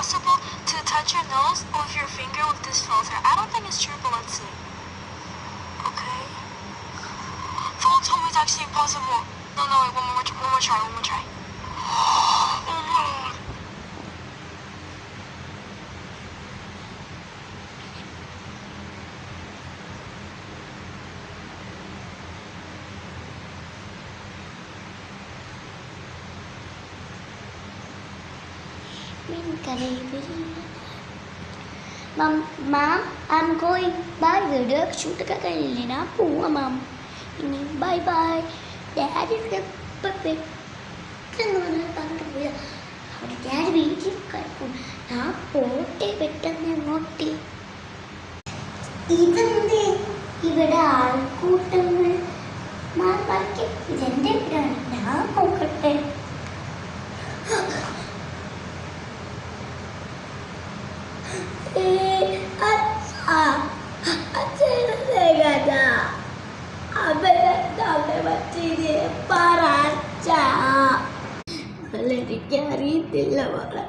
possible to touch your nose with your finger with this filter? I don't think it's true, but let's see. Okay. Someone told me it's actually impossible. No, wait, one more try. Oh my god. Mom, I'm going. Bye. Video shoot ka kanina na po, ma'am. Bye bye. Daddy bye. Dad വീട്ടിൽ കിടക്കും. ഞാൻ പോട്ടെ പെട്ടെന്ന് അങ്ങോട്ട്. ഇതെന്ത് ഇവിടെ ആൾക്കൂട്ടങ്ങൾ? ഇതെന്റെ വീടാണ്. ഞാൻ നോക്കട്ടെ. എനിക്കറിയത്തില്ല മോളെ.